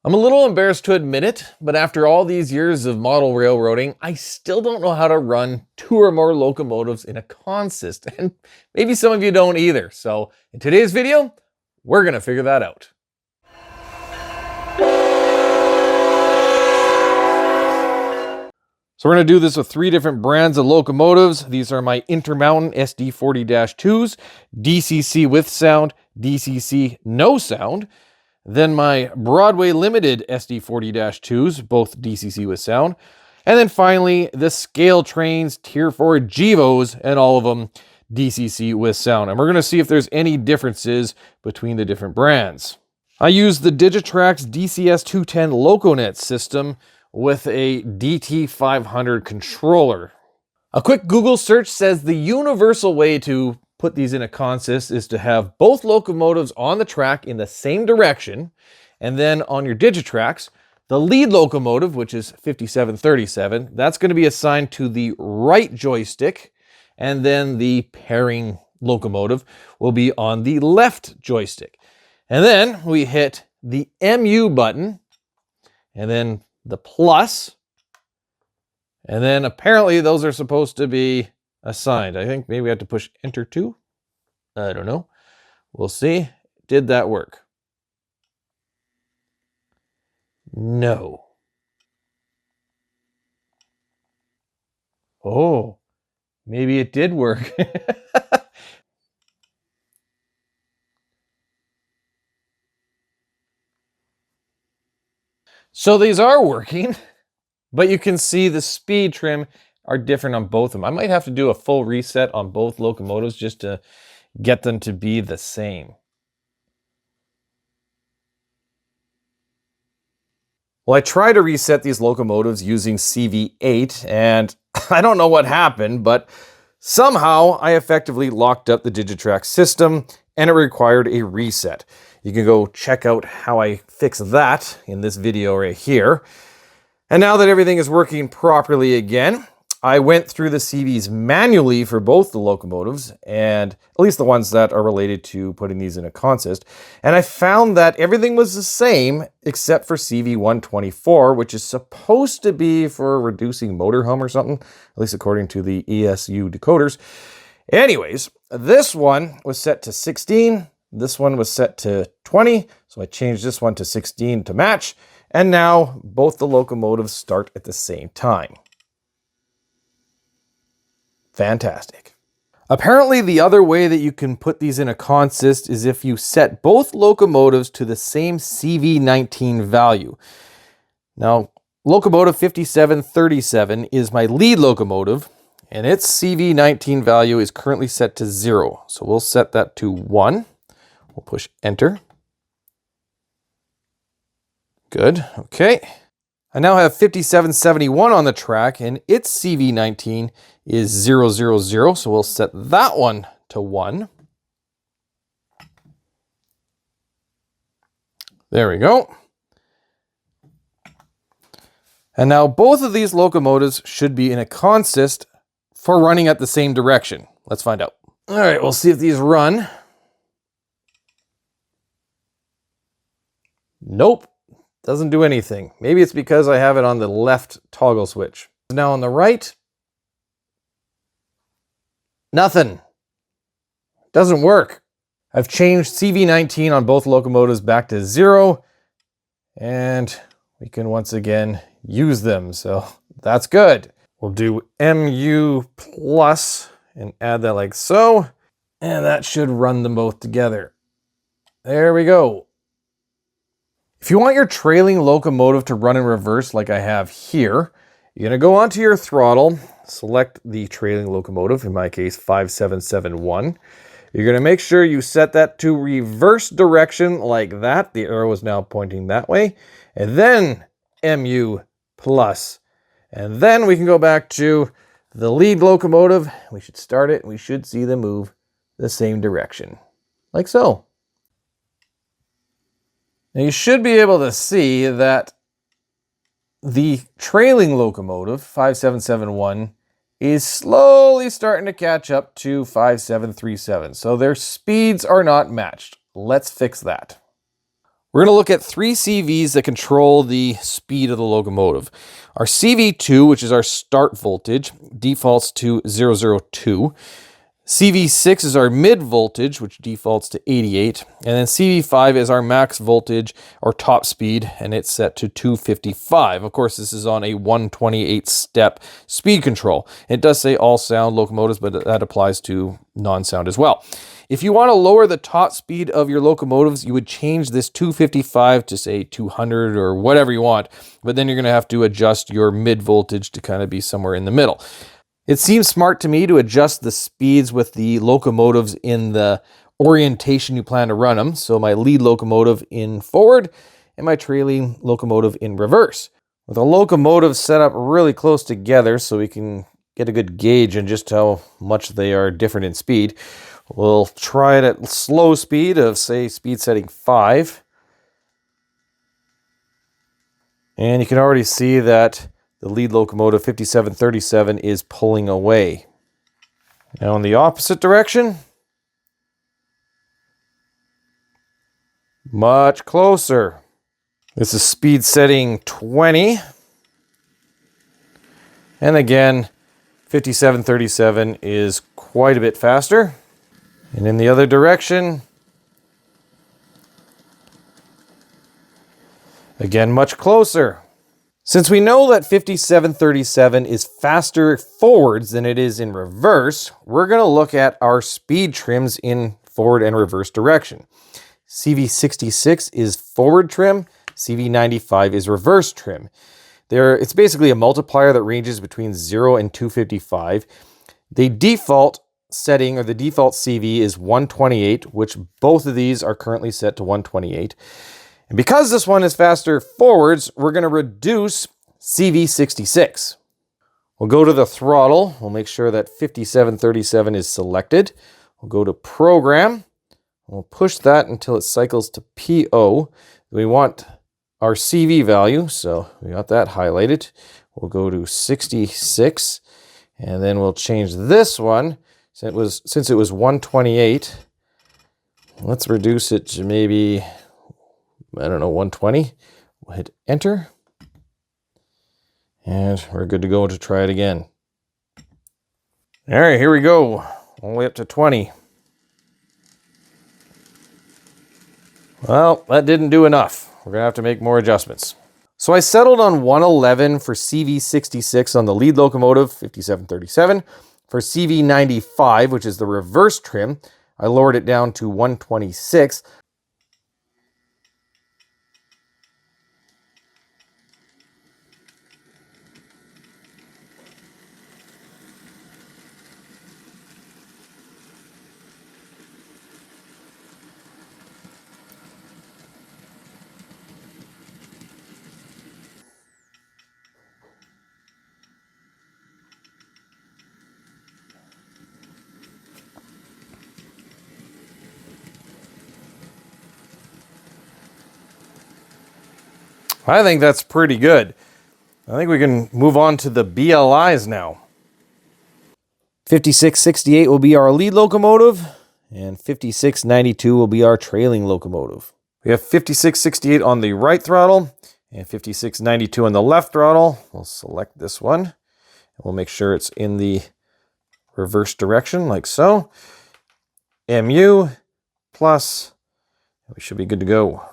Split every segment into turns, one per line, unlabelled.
I'm a little embarrassed to admit it, but after all these years of model railroading, I still don't know how to run 2 or more locomotives in a consist, and maybe some of you don't either. So in today's video, we're gonna figure that out. So we're gonna do this with 3 different brands of locomotives. These are my Intermountain SD40-2s, DCC with sound, DCC no sound. Then my Broadway Limited SD40-2s, both DCC with sound. And then finally, the Scaletrains Tier 4 GEVOs, and all of them DCC with sound. And we're going to see if there's any differences between the different brands. I use the Digitrax DCS210 loconet system with a DT500 controller. A quick Google search says the universal way to put these in a consist is to have both locomotives on the track in the same direction, and then on your Digitrax, the lead locomotive, which is 5737, that's going to be assigned to the right joystick, and then the pairing locomotive will be on the left joystick. And then we hit the MU button, and then the plus, and then apparently those are supposed to be assigned. I think maybe we have to push enter 2. I don't know. We'll see. Did that work? No. Oh, maybe it did work. So these are working, but you can see the speed trim are different on both of them. I might have to do a full reset on both locomotives just to get them to be the same. Well, I tried to reset these locomotives using CV8, and I don't know what happened, but somehow I effectively locked up the Digitrax system, and it required a reset. You can go check out how I fix that in this video right here. And now that everything is working properly again, I went through the CVs manually for both the locomotives, and at least the ones that are related to putting these in a consist. And I found that everything was the same except for CV124, which is supposed to be for reducing motor hum or something, at least according to the ESU decoders. Anyways, this one was set to 16. This one was set to 20. So I changed this one to 16 to match. And now both the locomotives start at the same time. Fantastic. Apparently the other way that you can put these in a consist is if you set both locomotives to the same CV19 value. Now, locomotive 5737 is my lead locomotive, and its CV19 value is currently set to 0. So we'll set that to 1. We'll push enter. Good, okay. I now have 5771 on the track, and its CV19 is 000, so we'll set that one to 1. There we go. And now both of these locomotives should be in a consist for running at the same direction. Let's find out. All right, we'll see if these run. Nope. Doesn't do anything. Maybe it's because I have it on the left toggle switch. Now on the right, nothing. Doesn't work. I've changed CV19 on both locomotives back to 0, and we can once again use them. So that's good. We'll do MU plus and add that like so, and that should run them both together. There we go. If you want your trailing locomotive to run in reverse like I have here, you're going to go onto your throttle, select the trailing locomotive, in my case 5771. You're going to make sure you set that to reverse direction like that. The arrow is now pointing that way. And then MU plus. And then we can go back to the lead locomotive. We should start it and we should see them move the same direction. Like so. Now you should be able to see that the trailing locomotive, 5771, is slowly starting to catch up to 5737. So their speeds are not matched. Let's fix that. We're going to look at three CVs that control the speed of the locomotive. Our CV2, which is our start voltage, defaults to 002. CV6 is our mid voltage, which defaults to 88. And then CV5 is our max voltage or top speed, and it's set to 255. Of course, this is on a 128 step speed control. It does say all sound locomotives, but that applies to non-sound as well. If you want to lower the top speed of your locomotives, you would change this 255 to say 200 or whatever you want, but then you're going to have to adjust your mid voltage to kind of be somewhere in the middle. It seems smart to me to adjust the speeds with the locomotives in the orientation you plan to run them. So my lead locomotive in forward and my trailing locomotive in reverse. With a locomotive set up really close together so we can get a good gauge on just how much they are different in speed, we'll try it at slow speed of, say, speed setting 5. And you can already see that the lead locomotive 5737 is pulling away. Now in the opposite direction, much closer. This is speed setting 20. And again, 5737 is quite a bit faster. And in the other direction, again, much closer. Since we know that 5737 is faster forwards than it is in reverse, we're going to look at our speed trims in forward and reverse direction. CV66 is forward trim, CV95 is reverse trim. It's basically a multiplier that ranges between 0 and 255. The default setting, or the default CV, is 128, which both of these are currently set to 128. And because this one is faster forwards, we're going to reduce CV66. We'll go to the throttle. We'll make sure that 5737 is selected. We'll go to program. We'll push that until it cycles to PO. We want our CV value, so we got that highlighted. We'll go to 66, and then we'll change this one. Since it was 128, let's reduce it to maybe, I don't know, 120. We'll hit enter. And we're good to go to try it again. All right, here we go. All the way up to 20. Well, that didn't do enough. We're going to have to make more adjustments. So I settled on 111 for CV66 on the lead locomotive, 5737. For CV95, which is the reverse trim, I lowered it down to 126. I think that's pretty good. I think we can move on to the BLIs now. 5668 will be our lead locomotive, and 5692 will be our trailing locomotive. We have 5668 on the right throttle, and 5692 on the left throttle. We'll select this one, and we'll make sure it's in the reverse direction, like so. MU plus, we should be good to go.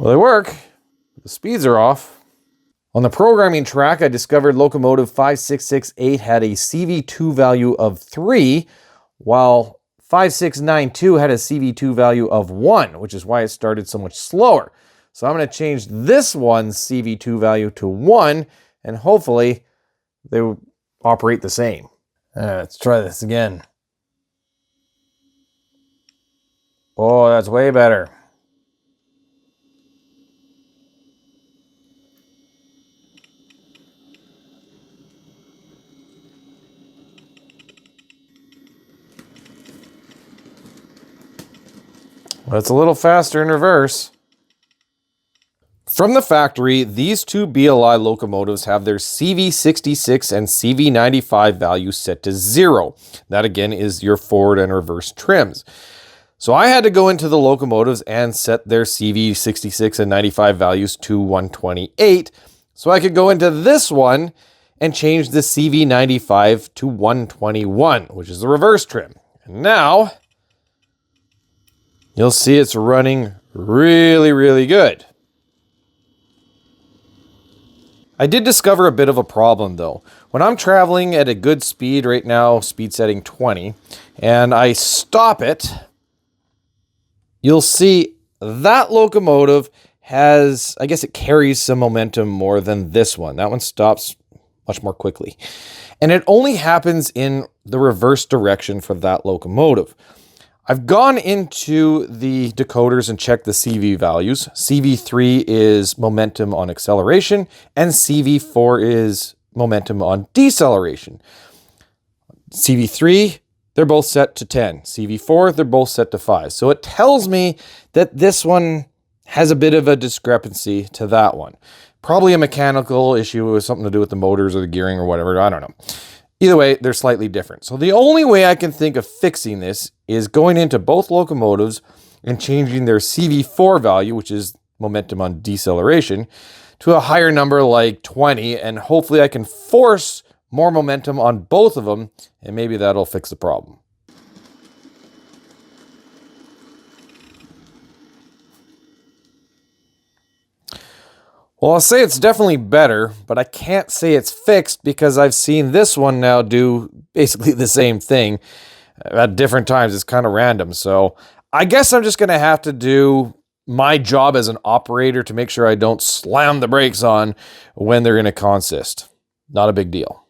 Well, they work. The speeds are off. On the programming track, I discovered locomotive 5668 had a CV2 value of 3, while 5692 had a CV2 value of 1, which is why it started so much slower. So I'm going to change this one's CV2 value to 1, and hopefully they will operate the same. Let's try this again. Oh, that's way better. Well, it's a little faster in reverse. From the factory, these two BLI locomotives have their CV66 and CV95 values set to 0. That again is your forward and reverse trims. So I had to go into the locomotives and set their CV66 and 95 values to 128. So I could go into this one and change the CV95 to 121, which is the reverse trim. And now you'll see it's running really, really good. I did discover a bit of a problem though. When I'm traveling at a good speed right now, speed setting 20, and I stop it, you'll see that locomotive has, I guess it carries some momentum more than this one. That one stops much more quickly. And it only happens in the reverse direction for that locomotive. I've gone into the decoders and checked the CV values. CV3 is momentum on acceleration, and CV4 is momentum on deceleration. CV3, they're both set to 10. CV4, they're both set to 5. So it tells me that this one has a bit of a discrepancy to that one. Probably a mechanical issue with something to do with the motors or the gearing or whatever. I don't know. Either way, they're slightly different. So the only way I can think of fixing this is going into both locomotives and changing their CV4 value, which is momentum on deceleration, to a higher number like 20, and hopefully I can force more momentum on both of them, and maybe that'll fix the problem. Well, I'll say it's definitely better, but I can't say it's fixed because I've seen this one now do basically the same thing at different times. It's kind of random. So I guess I'm just going to have to do my job as an operator to make sure I don't slam the brakes on when they're going to consist. Not a big deal.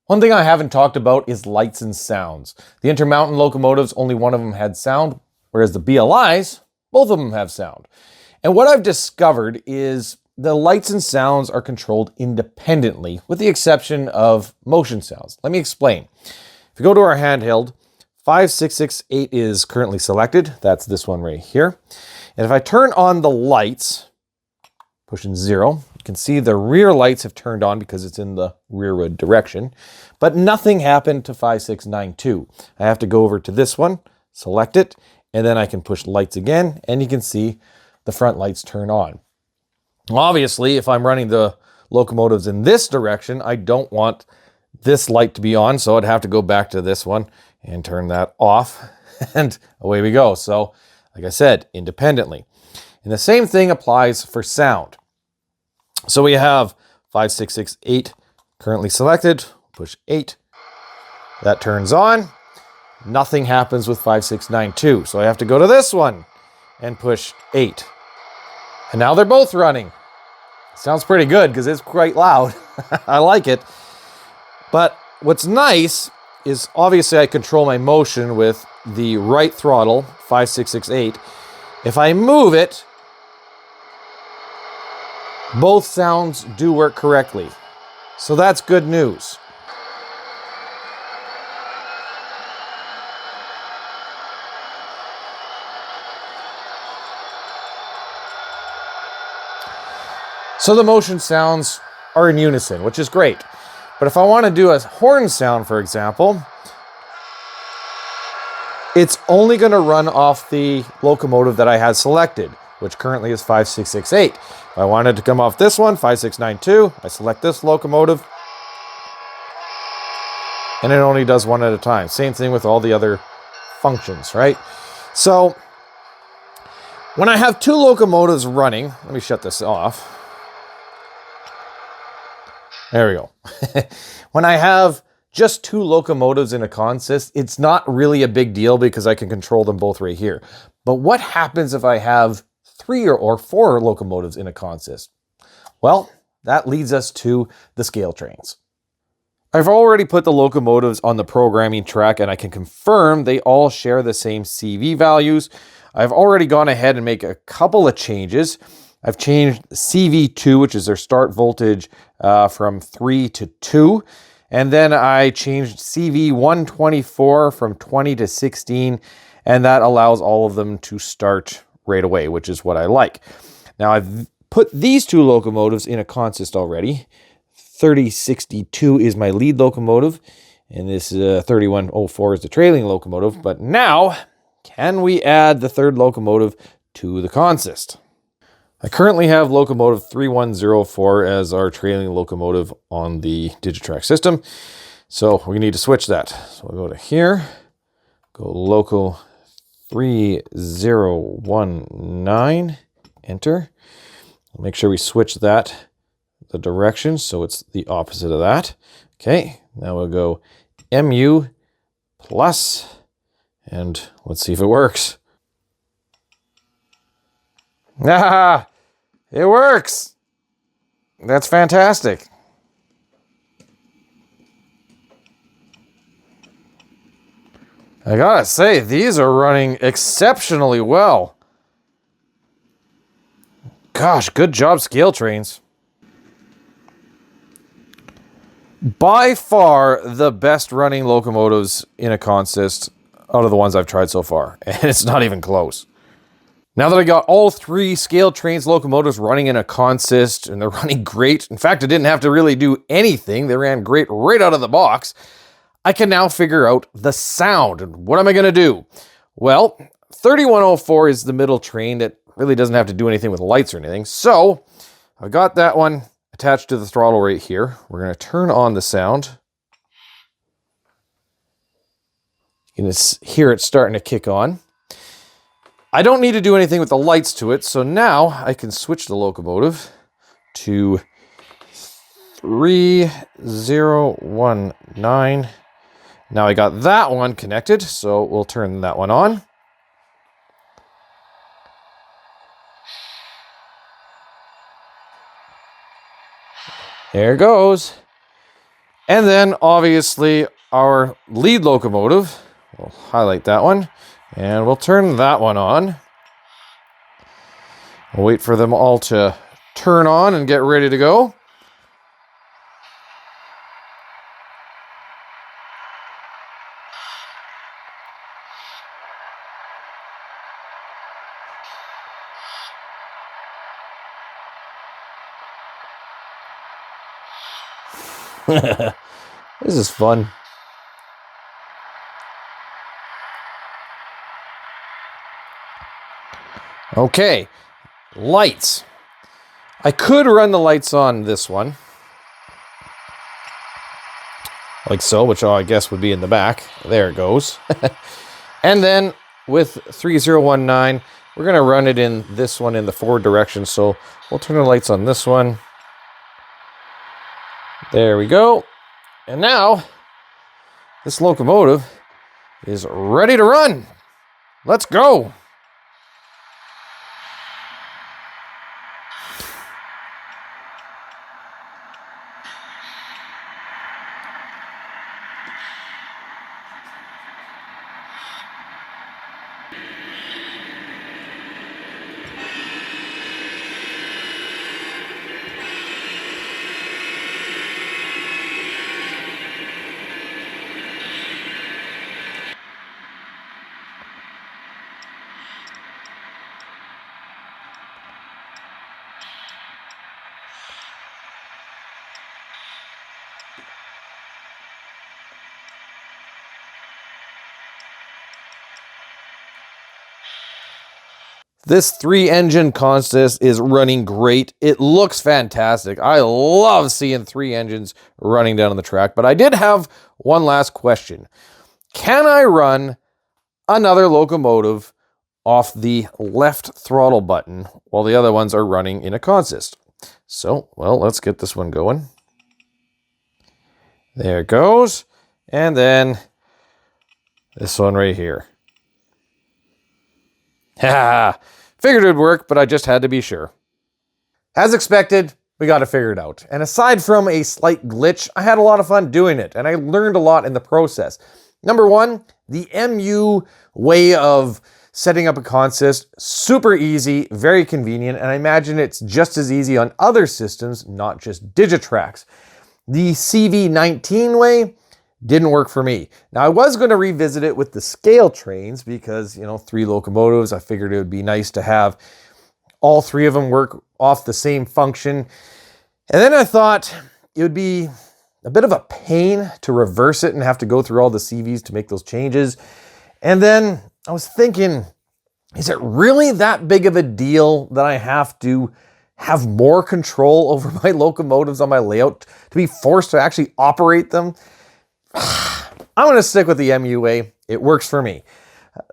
One thing I haven't talked about is lights and sounds. The Intermountain locomotives, only one of them had sound, whereas the BLIs, both of them have sound. And what I've discovered is the lights and sounds are controlled independently, with the exception of motion sounds. Let me explain. If you go to our handheld, 5668 is currently selected. That's this one right here. And if I turn on the lights, pushing 0, you can see the rear lights have turned on because it's in the rearward direction, but nothing happened to 5692. I have to go over to this one, select it, and then I can push lights again, and you can see the front lights turn on. Obviously, if I'm running the locomotives in this direction, I don't want this light to be on, so I'd have to go back to this one and turn that off, and away we go. So, like I said, independently. And the same thing applies for sound. So we have 5668 currently selected, push 8, that turns on. Nothing happens with 5692, so I have to go to this one and push 8. And now they're both running. Sounds pretty good because it's quite loud. I like it. But what's nice is obviously I control my motion with the right throttle, 5668. If I move it, both sounds do work correctly. So that's good news. So the motion sounds are in unison, which is great. But if I want to do a horn sound, for example, it's only going to run off the locomotive that I had selected, which currently is 5668. If I wanted to come off this one, 5692, I select this locomotive, and it only does one at a time. Same thing with all the other functions, right? So when I have two locomotives running, let me shut this off. There we go. When I have just two locomotives in a consist, it's not really a big deal because I can control them both right here. But what happens if I have 3 or 4 locomotives in a consist? Well, that leads us to the Scaletrains. I've already put the locomotives on the programming track and I can confirm they all share the same CV values. I've already gone ahead and make a couple of changes. I've changed CV2, which is their start voltage, from 3 to 2. And then I changed CV124 from 20 to 16. And that allows all of them to start right away, which is what I like. Now I've put these two locomotives in a consist already. 3062 is my lead locomotive, and this 3104 is the trailing locomotive. But now, can we add the third locomotive to the consist? I currently have locomotive 3104 as our trailing locomotive on the Digitrax system. So we need to switch that. So we'll go to here, go loco 3019, enter. Make sure we switch that, the direction, so it's the opposite of that. Okay, now we'll go MU plus, and let's see if it works. Ah, it works. That's fantastic. I gotta say, these are running exceptionally well. Gosh, good job, Scaletrains. By far the best running locomotives in a consist out of the ones I've tried so far, and it's not even close. Now that I got all three Scaletrains locomotives running in a consist, and they're running great, in fact, I didn't have to really do anything, they ran great right out of the box, I can now figure out the sound. And what am I going to do? Well, 3104 is the middle train that really doesn't have to do anything with lights or anything, so I've got that one attached to the throttle right here. We're going to turn on the sound. You can hear it starting to kick on. I don't need to do anything with the lights to it, so now I can switch the locomotive to 3019. Now I got that one connected, so we'll turn that one on. There it goes. And then obviously our lead locomotive, we'll highlight that one, and we'll turn that one on. We'll wait for them all to turn on and get ready to go. This is fun. Okay, lights. I could run the lights on this one, like so, which I guess would be in the back. There it goes. And then with 3019, we're going to run it in this one in the forward direction. So we'll turn the lights on this one. There we go. And now this locomotive is ready to run. Let's go. This 3-engine consist is running great. It looks fantastic. I love seeing 3 engines running down on the track, but I did have one last question. Can I run another locomotive off the left throttle button while the other ones are running in a consist? So, well, let's get this one going. There it goes. And then this one right here. Ha! Figured it would work, but I just had to be sure. As expected, we got to figure it out. And aside from a slight glitch, I had a lot of fun doing it, and I learned a lot in the process. Number one, the MU way of setting up a consist, super easy, very convenient, and I imagine it's just as easy on other systems, not just Digitrax. The CV19 way didn't work for me. Now, I was going to revisit it with the Scaletrains because, 3 locomotives. I figured it would be nice to have all three of them work off the same function. And then I thought it would be a bit of a pain to reverse it and have to go through all the CVs to make those changes. And then I was thinking, is it really that big of a deal that I have to have more control over my locomotives on my layout to be forced to actually operate them? I'm going to stick with the MUA. It works for me.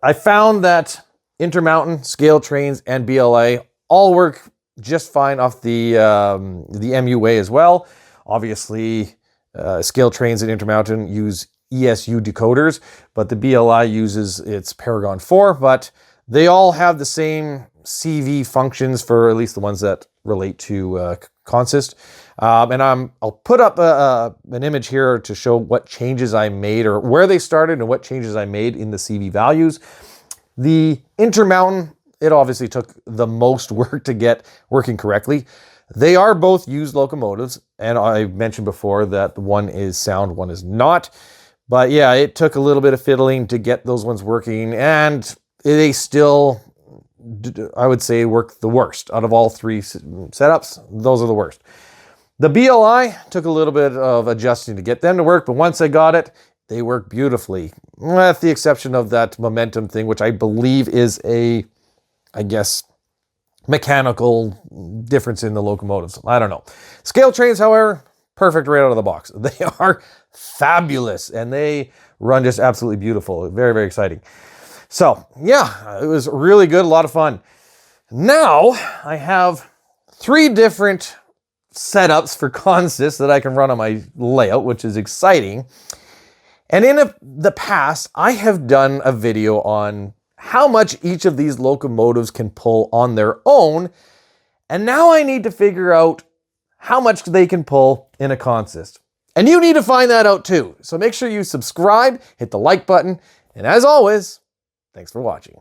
I found that Intermountain, Scaletrains, and BLA all work just fine off the MUA as well. Obviously, Scaletrains and Intermountain use ESU decoders, but the BLI uses its Paragon 4, but they all have the same CV functions for at least the ones that relate to consist. And I'll put up an image here to show what changes I made, or where they started and what changes I made in the CV values. The Intermountain, it obviously took the most work to get working correctly. They are both used locomotives, and I mentioned before that one is sound, one is not. But yeah, it took a little bit of fiddling to get those ones working, and they still, I would say, work the worst. Out of all three setups, those are the worst. The BLI took a little bit of adjusting to get them to work, but once I got it, they work beautifully. With the exception of that momentum thing, which I believe is a, I guess, mechanical difference in the locomotives. I don't know. Scaletrains, however, perfect right out of the box. They are fabulous, and they run just absolutely beautiful. Very, very exciting. So yeah, it was really good, a lot of fun. Now I have 3 different setups for consist that I can run on my layout, which is exciting. And in the past, I have done a video on how much each of these locomotives can pull on their own. And now I need to figure out how much they can pull in a consist. And you need to find that out too. So make sure you subscribe, hit the like button, and as always, thanks for watching.